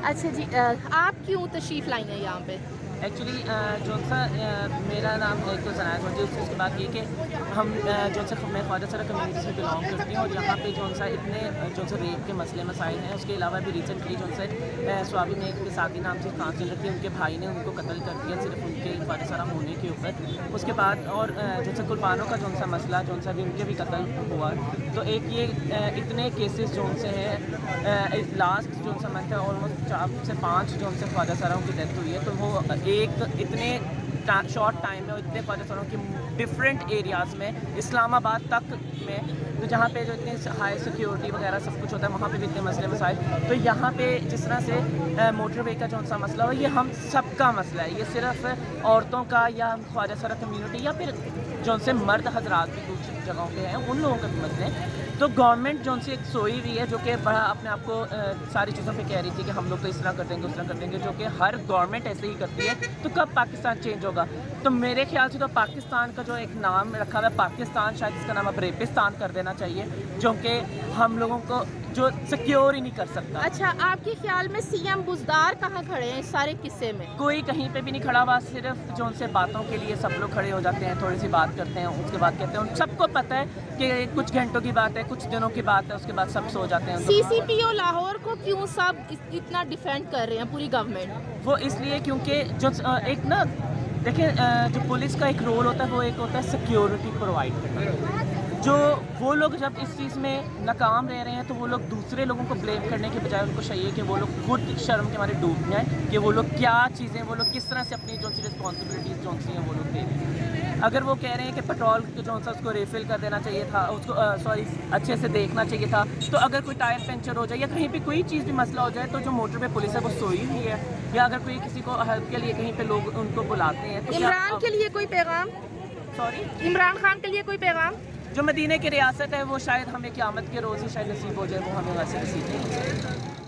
अच्छा जी, आप क्यों तशरीफ़ लाई हैं यहाँ पे? एक्चुअली जो सा मेरा नाम एक तो सनाया सोची उसके बाद ये कि हम जो सा मैं ख्वाजा सरा कम्युनिटी से बिलोंग करती हूँ और यहाँ पे जो सा इतने जो सा रेप के मसले मसाइल हैं। उसके अलावा भी रिसेंटली जो से स्वाभी में एक साथी नाम से कांच चल रही थी, उनके भाई ने उनको कत्ल कर दिया सिर्फ उनके ख्वाजा सरा होने के ऊपर। उसके बाद और जो सा कुर्बानों का जो सा मसला जो सा भी उनके भी कत्ल हुआ। तो एक ये इतने केसेस जो से है लास्ट जो सा मंथ है ऑलमोस्ट 4 से 5 जो से ख्वाजा सराओं की डेथ हुई है। तो वो एक इतने शॉर्ट टाइम में इतने ख्वाजा सराओं की डिफरेंट एरियाज़ में इस्लामाबाद तक में, तो जहाँ पे जो इतनी हाई सिक्योरिटी वगैरह सब कुछ होता है वहाँ पे भी इतने मसले मसाइल। तो यहाँ पे जिस तरह से मोटरवे का जो सा मसला हो, ये हम सबका मसला है। ये सिर्फ औरतों का या ख्वाजा सरा कम्युनिटी या फिर जो से मर्द हजरात भी दूसरी जगहों पे हैं उन लोगों के भी मसले हैं। तो गवर्नमेंट जो से एक सोई हुई है जो कि बड़ा अपने आप को सारी चीज़ों पे कह रही थी कि हम लोग तो इस तरह कर देंगे उस तरह कर देंगे, जो कि हर गवर्नमेंट ऐसे ही करती है। तो कब पाकिस्तान चेंज होगा? तो मेरे ख्याल से तो पाकिस्तान का जो एक नाम रखा हुआ है पाकिस्तान, शायद इसका नाम अब रेपिस्तान कर देना चाहिए, जो कि हम लोगों को जो सिक्योर ही नहीं कर सकता। अच्छा, आपके ख्याल में सीएम बुज़दार कहाँ खड़े हैं इस सारे किस्से में? कोई कहीं पे भी नहीं खड़ा हुआ, सिर्फ जो उनसे बातों के लिए सब लोग खड़े हो जाते हैं, थोड़ी सी बात करते हैं, उसके बाद कहते हैं। उन सबको पता है कि कुछ घंटों की बात है, कुछ दिनों की बात है, उसके बाद सब सो जाते हैं। सीसीपीओ लाहौर को क्यों सब इतना डिफेंड कर रहे हैं, पूरी गवर्नमेंट? वो इसलिए क्योंकि जो एक ना देखिए जो पुलिस का एक रोल होता है वो एक होता है सिक्योरिटी प्रोवाइड करना। जो वो लोग जब इस चीज़ में नाकाम रह रहे हैं तो वो लोग दूसरे लोगों को ब्लेम करने के बजाय उनको चाहिए कि वो लोग खुद शर्म के मारे डूब जाएं कि वो लोग क्या चीज़ें, वो लोग किस तरह से अपनी जो सी रिस्पॉन्सिबिलिटीज़ जो सी हैं वो लोग दे रहे हैं। अगर वो कह रहे हैं कि पेट्रोल जो सा उसको रिफ़िल कर देना चाहिए था, उसको सॉरी अच्छे से देखना चाहिए था, तो अगर कोई टायर पंचर हो जाए या कहीं पे कोई चीज़ भी मसला हो जाए तो जो मोटर पे पुलिस है वो सोई हुई है। या अगर कोई किसी को हेल्प के लिए कहीं पे लोग उनको बुलाते हैं तो इमरान के लिए कोई पैगाम? सॉरी इमरान खान के लिए कोई पैगाम? जो मदीने की रियासत है वो शायद हमें क़यामत के रोज़ ही शायद नसीब हो जाए, वो हमें वैसे नसीब नहीं हो सकता।